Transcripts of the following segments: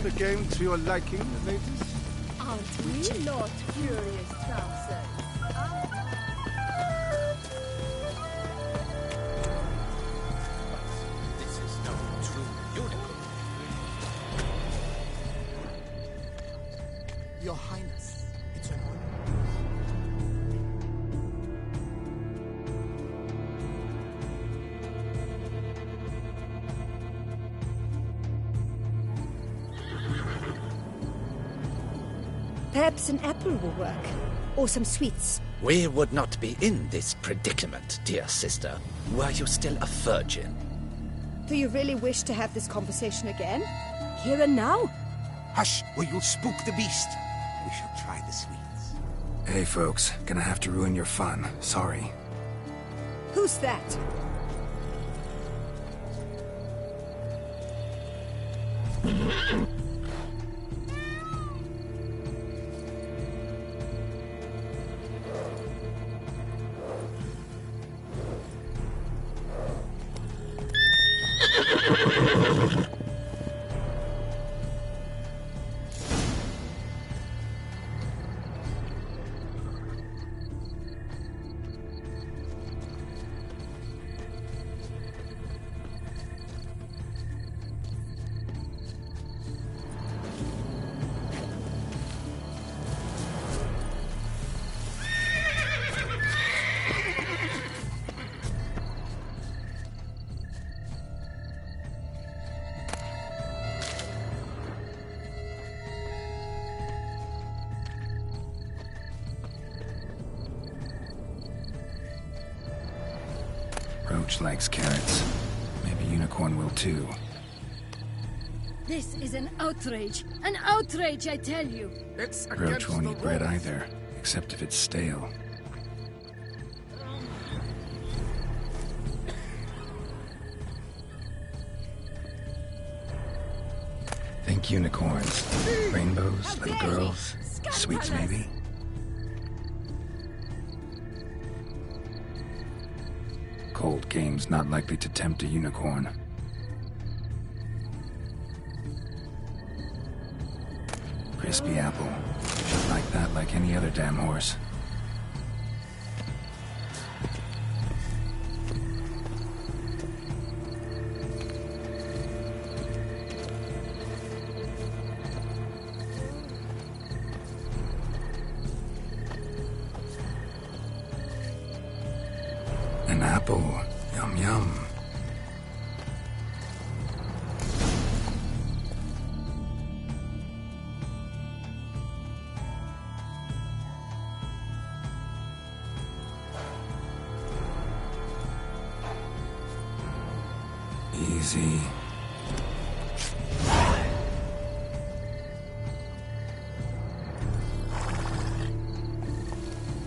a game to your liking, ladies? Aren't we not furious bouncers? This is no true unicorn. Your Highness, it's an honor. Perhaps an apple will work. Or some sweets. We would not be in this predicament, dear sister, were you still a virgin. Do you really wish to have this conversation again? Here and now? Hush, or you'll spook the beast. We shall try the sweets. Hey folks, gonna have to ruin your fun. Sorry. Who's that? Roach likes carrots. Maybe Unicorn will too. This is an outrage. An outrage, I tell you. It's Roach won't eat bread either, except if it's stale. Think unicorns. Rainbows, little girls, sweets maybe? Cold game's not likely to tempt a unicorn. Crispy apple. Should like that like any other damn horse. An apple. Yum yum. Easy.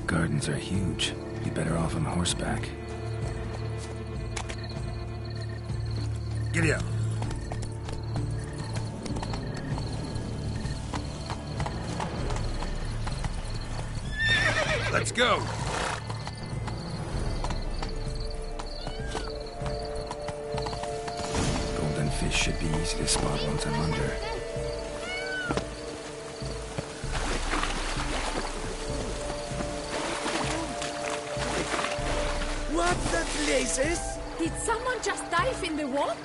Gardens are huge. Be better off on horseback. Giddy up. Let's go. Golden fish should be easy to spot once I'm under. What the blazes? Did someone just dive in the water?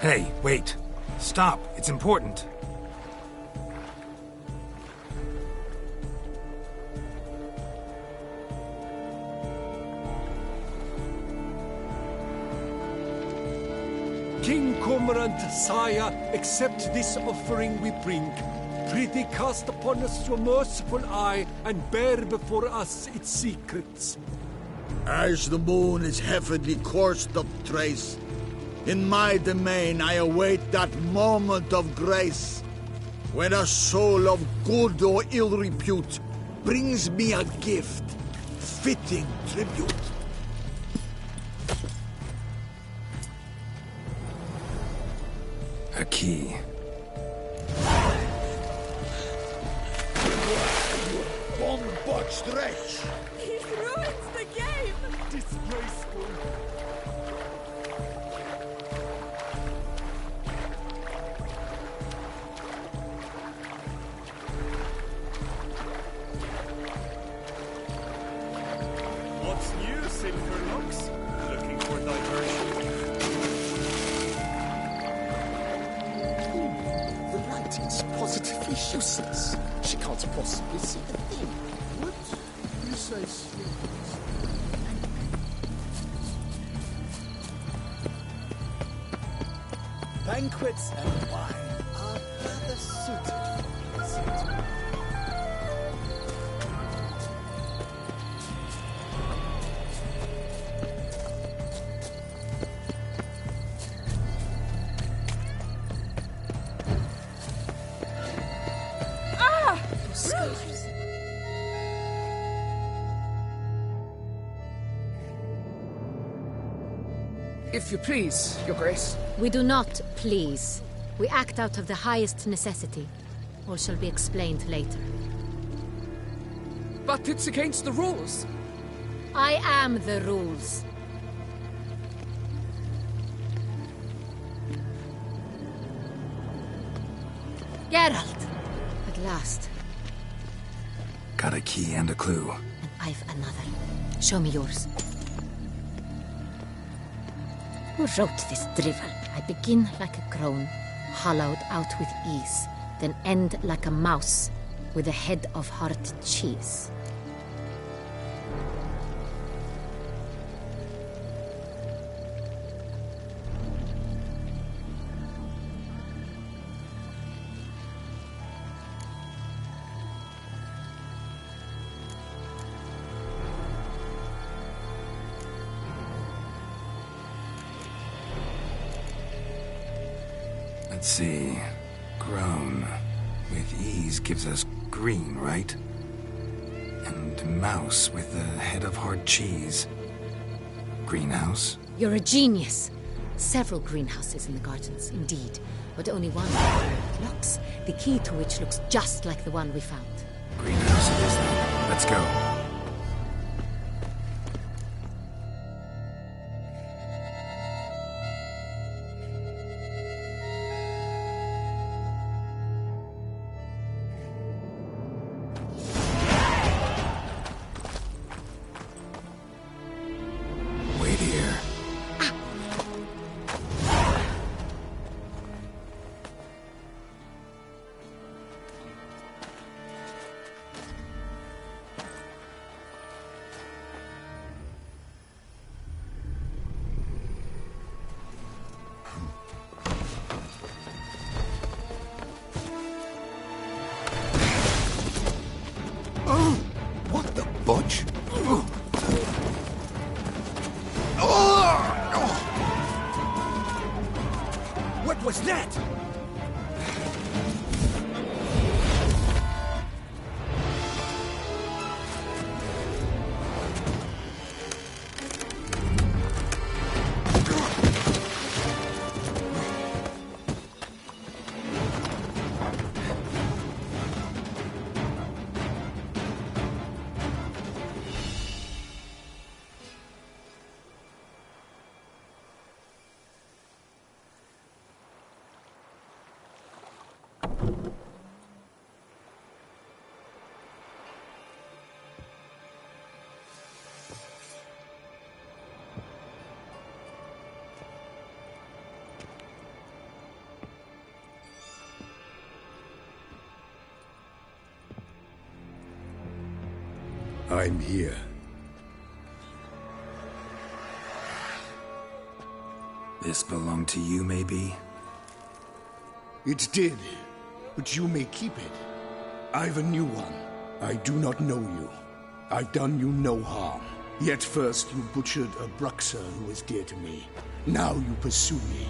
Hey, wait. Stop. It's important. Cormorant, sire, accept this offering we bring. Prithee cast upon us your merciful eye, and bear before us its secrets. As the moon is heavily coursed of trace, in my domain I await that moment of grace, when a soul of good or ill repute brings me a gift, fitting tribute. A key. Bomb-botched wretch! He ruins the game! Disgraceful. What's new, Silverlocks? Looking for diversion? The writing's positively useless. She can't possibly see a thing. What? You say so? Banquets and wine are rather suited. If you please, Your Grace. We do not please. We act out of the highest necessity. All shall be explained later. But it's against the rules. I am the rules. Geralt! At last. Got a key and a clue. And I've another. Show me yours. Who wrote this drivel? I begin like a crone, hollowed out with ease, then end like a mouse, with a head of hard cheese. Let's see. Grown. With ease gives us green, right? And mouse with the head of hard cheese. Greenhouse? You're a genius. Several greenhouses in the gardens, indeed, but only one locks, the key to which looks just like the one we found. Greenhouse it is then. Let's go. Bodge? What was that? I'm here. This belonged to you, maybe? It did, but you may keep it. I've a new one. I do not know you. I've done you no harm. Yet first you butchered a Bruxer who was dear to me. Now you pursue me.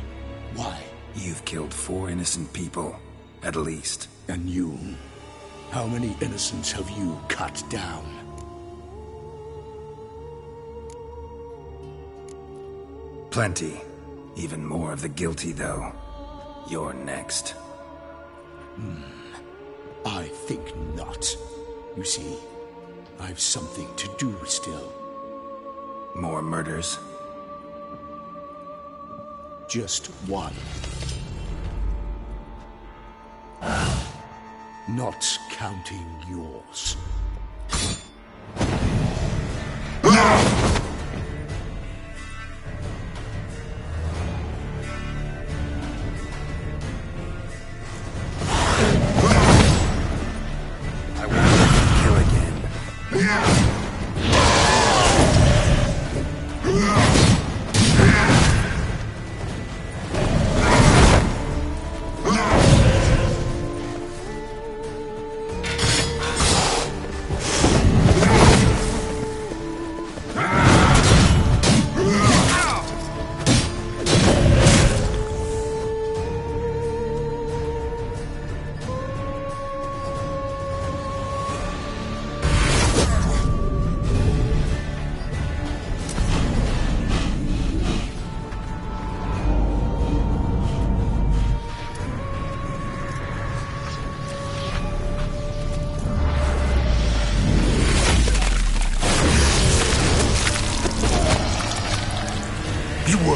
Why? You've killed 4 innocent people, at least. And you? How many innocents have you cut down? Plenty. Even more of the guilty, though. You're next. I think not. You see, I've something to do still. More murders? Just one. Not counting yours. I won't let you kill again.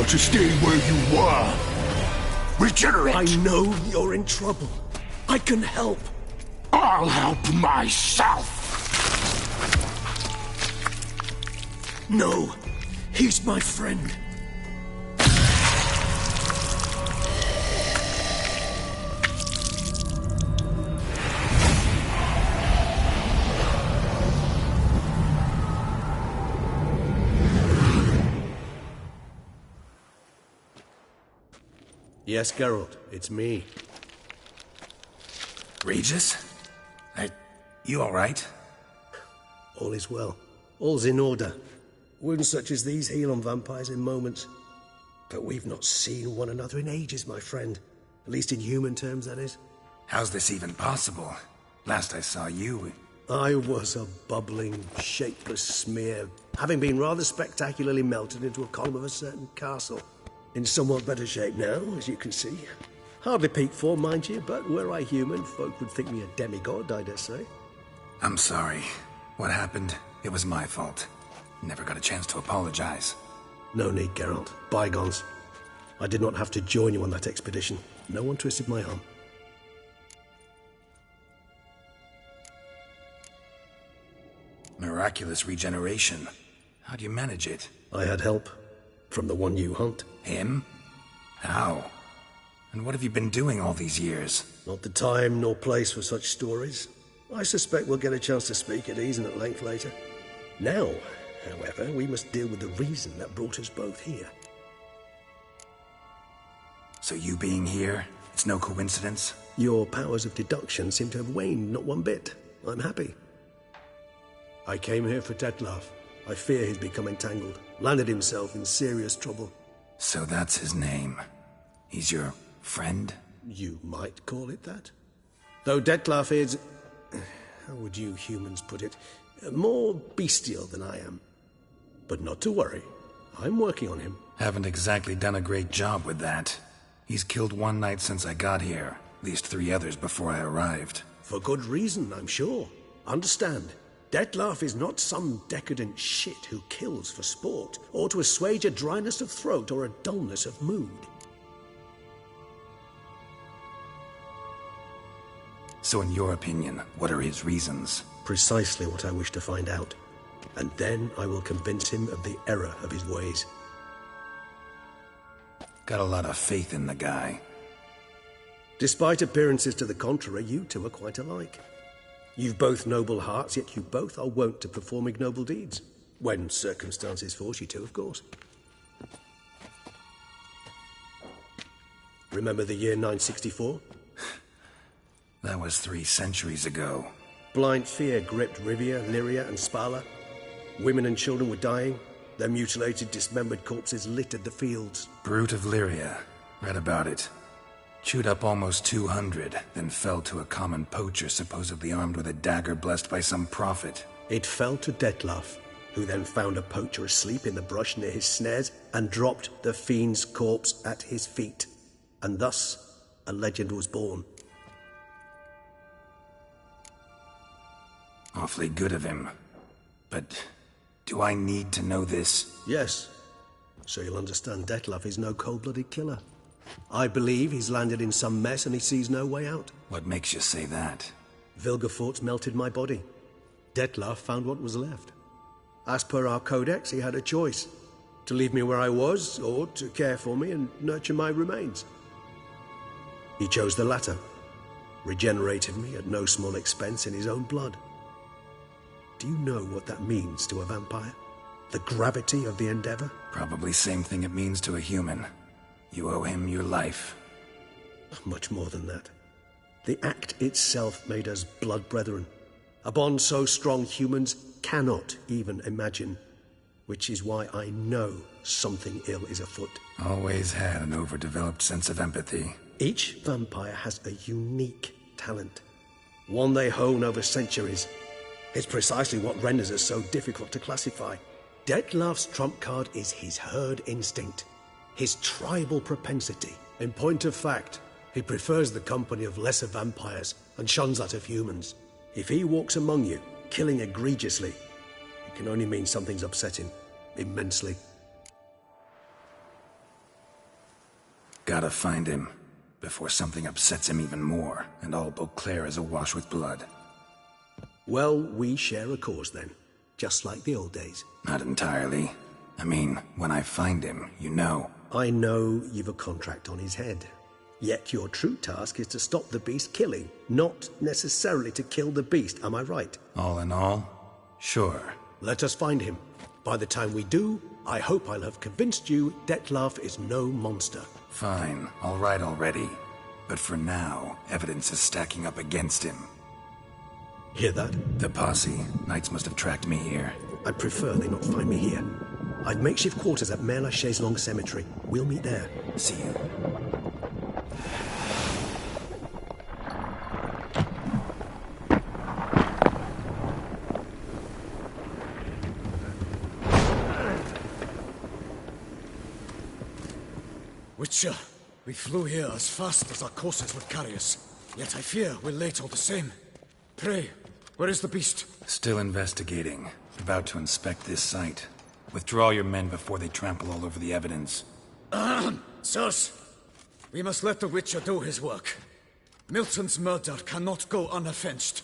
To stay where you were. Regenerate! I know you're in trouble. I can help. I'll help myself! No, he's my friend. Yes, Geralt, it's me. Regis? You alright? All is well. All's in order. Wounds such as these heal on vampires in moments. But we've not seen one another in ages, my friend. At least in human terms, that is. How's this even possible? Last I saw you... I was a bubbling, shapeless smear, having been rather spectacularly melted into a column of a certain castle. In somewhat better shape now, as you can see. Hardly peak form, mind you, but were I human, folk would think me a demigod, I dare say. I'm sorry. What happened? It was my fault. Never got a chance to apologize. No need, Geralt. Bygones. I did not have to join you on that expedition. No one twisted my arm. Miraculous regeneration. How'd you manage it? I had help. From the one you hunt. Him? How? And what have you been doing all these years? Not the time nor place for such stories. I suspect we'll get a chance to speak at ease and at length later. Now, however, we must deal with the reason that brought us both here. So you being here, it's no coincidence? Your powers of deduction seem to have waned not one bit. I'm happy. I came here for Detlef. I fear he's become entangled. Landed himself in serious trouble. So that's his name. He's your friend? You might call it that. Though Detlef is... how would you humans put it? More bestial than I am. But not to worry. I'm working on him. Haven't exactly done a great job with that. He's killed one knight since I got here. At least 3 others before I arrived. For good reason, I'm sure. Understand. Detlef is not some decadent shit who kills for sport, or to assuage a dryness of throat or a dullness of mood. So in your opinion, what are his reasons? Precisely what I wish to find out. And then I will convince him of the error of his ways. Got a lot of faith in the guy. Despite appearances to the contrary, you two are quite alike. You've both noble hearts, yet you both are wont to perform ignoble deeds. When circumstances force you to, of course. Remember the year 964? That was 3 centuries ago. Blind fear gripped Rivia, Lyria, and Spala. Women and children were dying. Their mutilated, dismembered corpses littered the fields. Brute of Lyria. Read about it. Chewed up almost 200, then fell to a common poacher supposedly armed with a dagger blessed by some prophet. It fell to Detlaf, who then found a poacher asleep in the brush near his snares and dropped the fiend's corpse at his feet. And thus, a legend was born. Awfully good of him. But do I need to know this? Yes. So you'll understand Detlaf is no cold-blooded killer. I believe he's landed in some mess and he sees no way out. What makes you say that? Vilgefortz melted my body. Detlaf found what was left. As per our codex, he had a choice. To leave me where I was, or to care for me and nurture my remains. He chose the latter. Regenerated me at no small expense in his own blood. Do you know what that means to a vampire? The gravity of the endeavor? Probably same thing it means to a human. You owe him your life. Much more than that. The act itself made us blood brethren. A bond so strong humans cannot even imagine. Which is why I know something ill is afoot. Always had an overdeveloped sense of empathy. Each vampire has a unique talent. One they hone over centuries. It's precisely what renders us so difficult to classify. Detlaf's trump card is his herd instinct. His tribal propensity. In point of fact, he prefers the company of lesser vampires and shuns that of humans. If he walks among you, killing egregiously, it can only mean something's upsetting immensely. Gotta find him before something upsets him even more, and all Beauclair is awash with blood. Well, we share a cause then, just like the old days. Not entirely. I mean, when I find him, you know. I know you've a contract on his head. Yet your true task is to stop the beast killing, not necessarily to kill the beast, am I right? All in all, sure. Let us find him. By the time we do, I hope I'll have convinced you Detlaf is no monster. Fine, all right already. But for now, evidence is stacking up against him. Hear that? The posse. Knights must have tracked me here. I'd prefer they not find me here. I've makeshift quarters at Mère Lachaise Long Cemetery. We'll meet there. See you. Witcher, we flew here as fast as our courses would carry us. Yet I fear we're late all the same. Pray, where is the beast? Still investigating. About to inspect this site. Withdraw your men before they trample all over the evidence. Sirs, we must let the Witcher do his work. Milton's murder cannot go unavenged.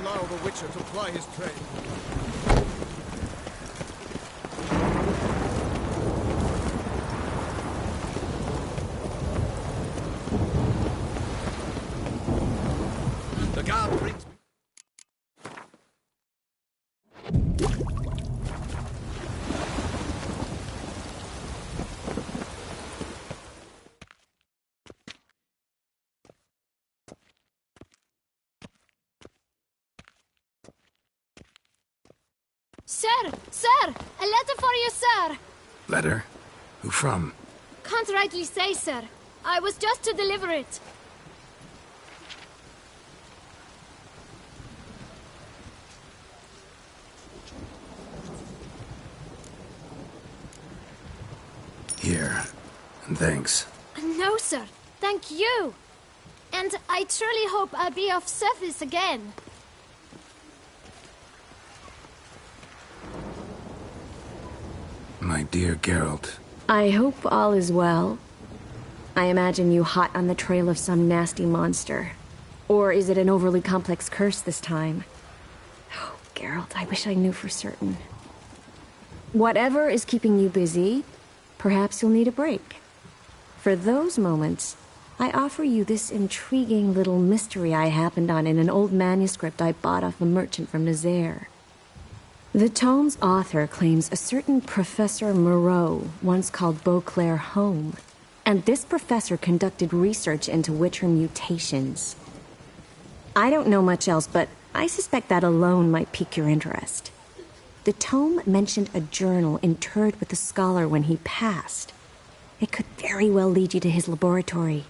Allow the Witcher to ply his trade. The guard brings me. Sir! A letter for you, sir! Letter? Who from? Can't rightly say, sir. I was just to deliver it. Here. And thanks. No, sir. Thank you. And I truly hope I'll be of service again. My dear Geralt, I hope all is well. I imagine you hot on the trail of some nasty monster. Or is it an overly complex curse this time? Oh, Geralt, I wish I knew for certain. Whatever is keeping you busy, perhaps you'll need a break. For those moments, I offer you this intriguing little mystery I happened on in an old manuscript I bought off a merchant from Nazaire. The tome's author claims a certain Professor Moreau once called Beauclair home, and this professor conducted research into Witcher mutations. I don't know much else, but I suspect that alone might pique your interest. The tome mentioned a journal interred with the scholar when he passed. It could very well lead you to his laboratory.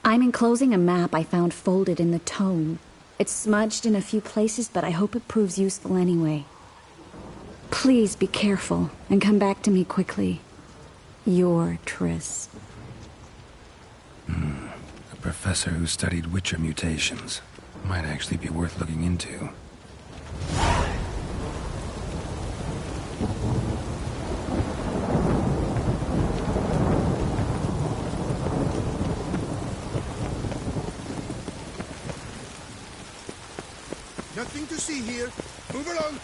I'm enclosing a map I found folded in the tome. It's smudged in a few places, but I hope it proves useful anyway. Please be careful and come back to me quickly. Your Triss. A professor who studied Witcher mutations. Might actually be worth looking into. Nothing to see here. Move along.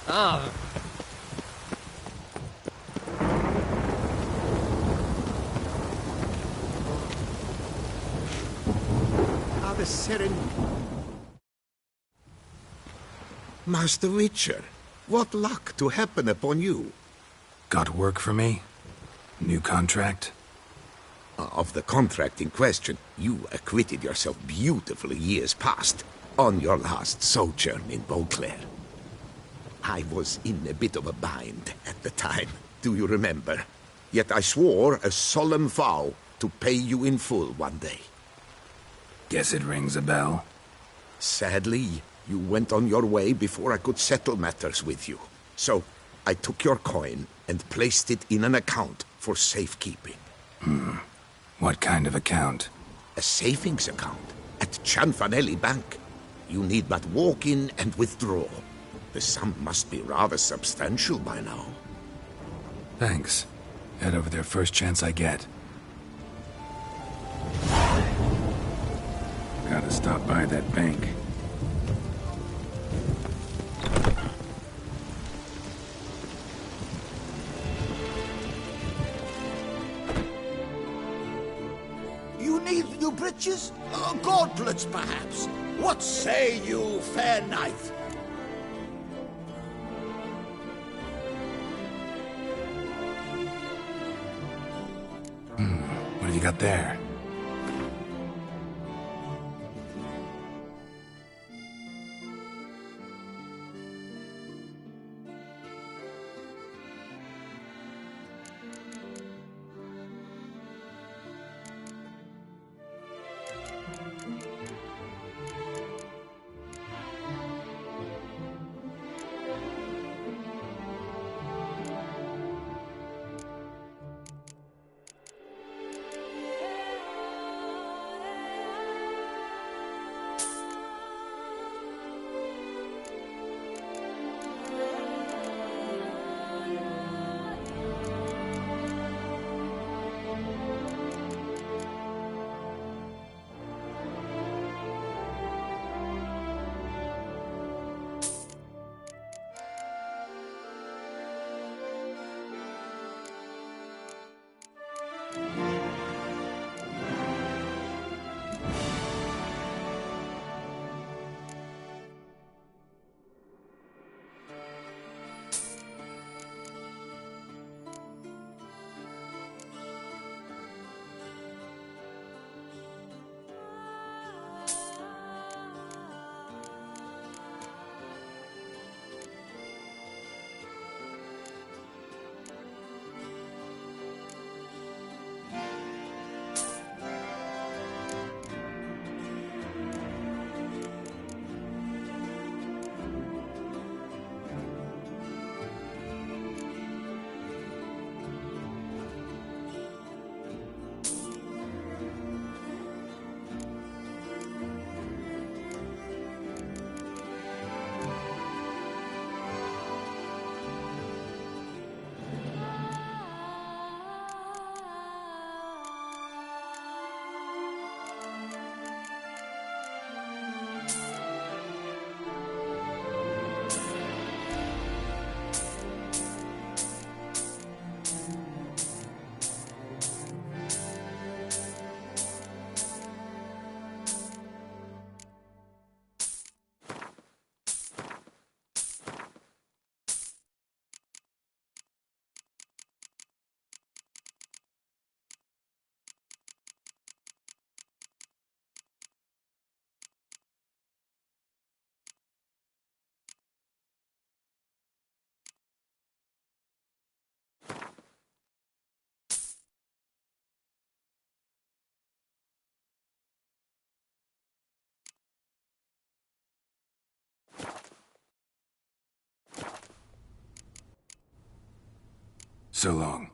Ah. The Seren... Master Witcher, what luck to happen upon you. Got work for me? New contract? Of the contract in question, you acquitted yourself beautifully years past, on your last sojourn in Beauclair. I was in a bit of a bind at the time, do you remember? Yet I swore a solemn vow to pay you in full one day. Guess it rings a bell. Sadly, you went on your way before I could settle matters with you. So, I took your coin and placed it in an account for safekeeping. What kind of account? A savings account at Cianfanelli Bank. You need but walk in and withdraw. The sum must be rather substantial by now. Thanks. Head over there first chance I get. Gotta stop by that bank. You need new breeches? Gauntlets, perhaps? What say you, fair knight? What have you got there? So long.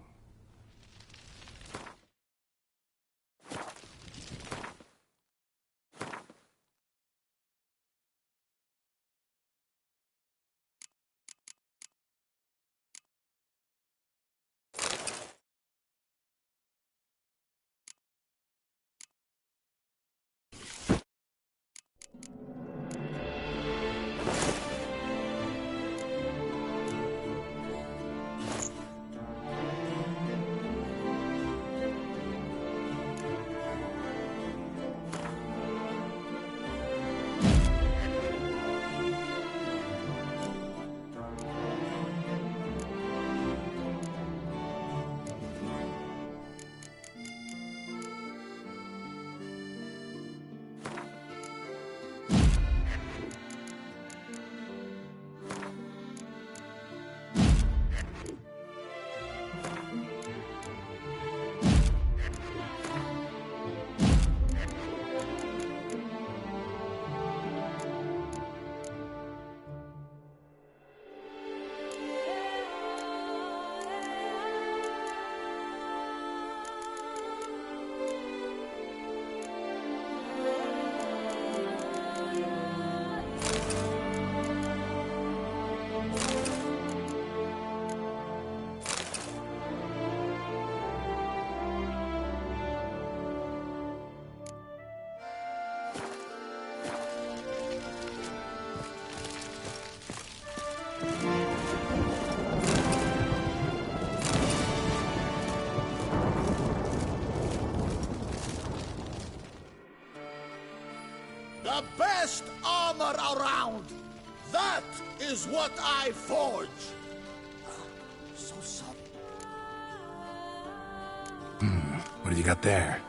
The best armor around! That is what I forge! So sorry. What have you got there?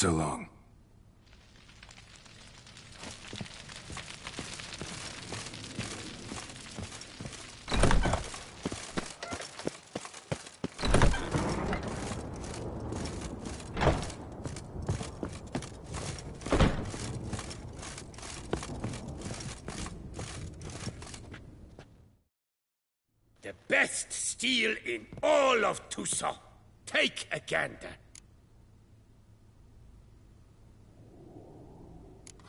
So long. The best steel in all of Tucson. Take a gander.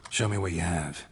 Show me what you have.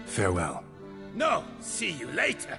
Farewell. No, see you later.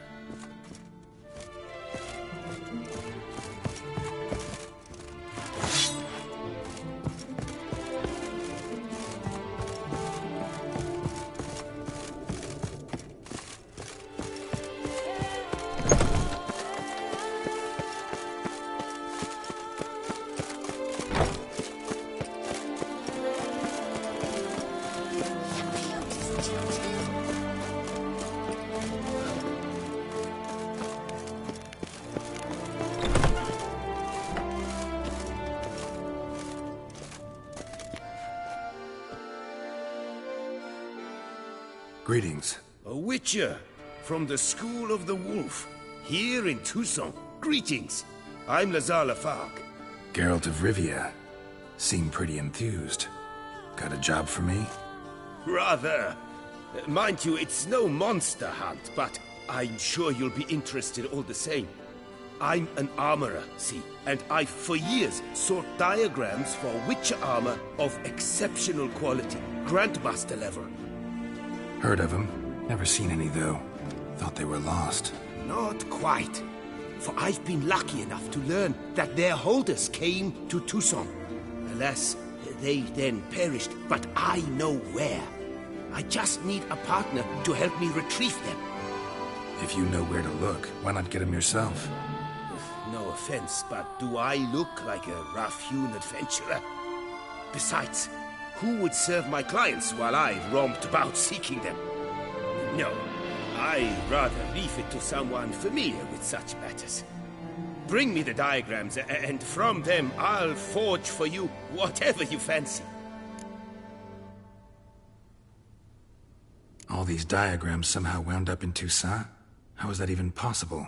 Greetings. A witcher from the School of the Wolf, here in Tucson. Greetings. I'm Lazar Lafargue. Geralt of Rivia. Seem pretty enthused. Got a job for me? Rather. Mind you, it's no monster hunt, but I'm sure you'll be interested all the same. I'm an armorer, see, and I've for years sought diagrams for witcher armor of exceptional quality, Grandmaster level. Heard of them. Never seen any, though. Thought they were lost. Not quite. For I've been lucky enough to learn that their holders came to Tucson. Alas, they then perished, but I know where. I just need a partner to help me retrieve them. If you know where to look, why not get them yourself? No offense, but do I look like a rough-hewn adventurer? Besides, who would serve my clients while I roamed about seeking them? No, I'd rather leave it to someone familiar with such matters. Bring me the diagrams, and from them I'll forge for you whatever you fancy. All these diagrams somehow wound up in Toussaint? How is that even possible?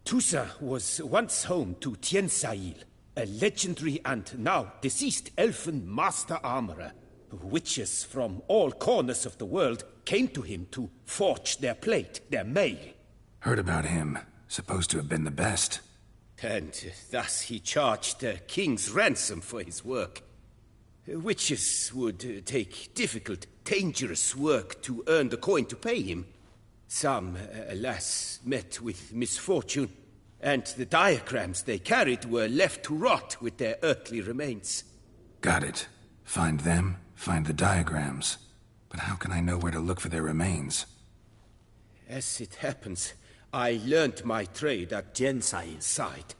Toussaint was once home to Thanx, a legendary and now deceased elfin master armorer. Witches from all corners of the world came to him to forge their plate, their mail. Heard about him. Supposed to have been the best. And thus he charged a king's ransom for his work. Witches would take difficult, dangerous work to earn the coin to pay him. Some, alas, met with misfortune, and the diagrams they carried were left to rot with their earthly remains. Got it. Find them, find the diagrams. But how can I know where to look for their remains? As it happens, I learned my trade at Jensai's side.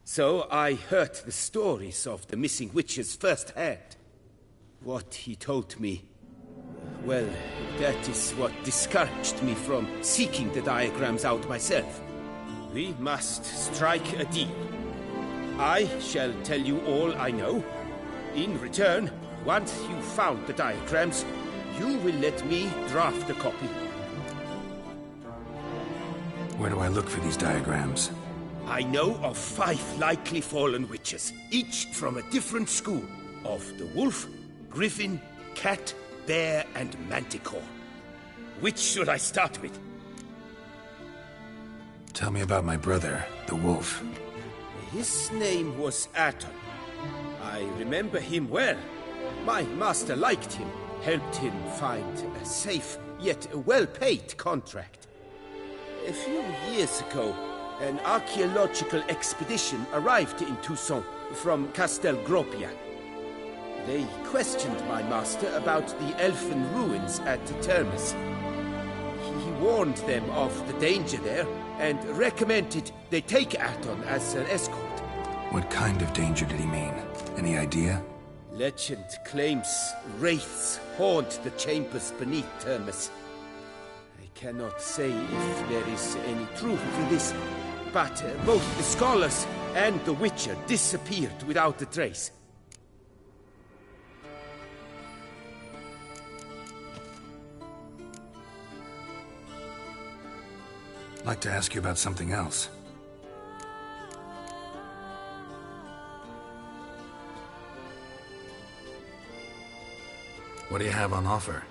So I heard the stories of the missing witches firsthand. What he told me, well, that is what discouraged me from seeking the diagrams out myself. We must strike a deal. I shall tell you all I know. In return, once you've found the diagrams, you will let me draft a copy. Where do I look for these diagrams? I know of 5 likely fallen witches, each from a different school of the wolf, griffin, cat, bear, and manticore. Which should I start with? Tell me about my brother, the wolf. His name was Aton. I remember him well. My master liked him, helped him find a safe, yet a well-paid contract. A few years ago, an archaeological expedition arrived in Toussaint from Castel Gropia. They questioned my master about the elfin ruins at Termes. He warned them of the danger there and recommended they take Aton as an escort. What kind of danger did he mean? Any idea? Legend claims wraiths haunt the chambers beneath Termes. I cannot say if there is any truth to this, but both the scholars and the Witcher disappeared without a trace. I'd like to ask you about something else. What do you have on offer?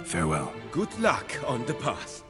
Farewell. Good luck on the path.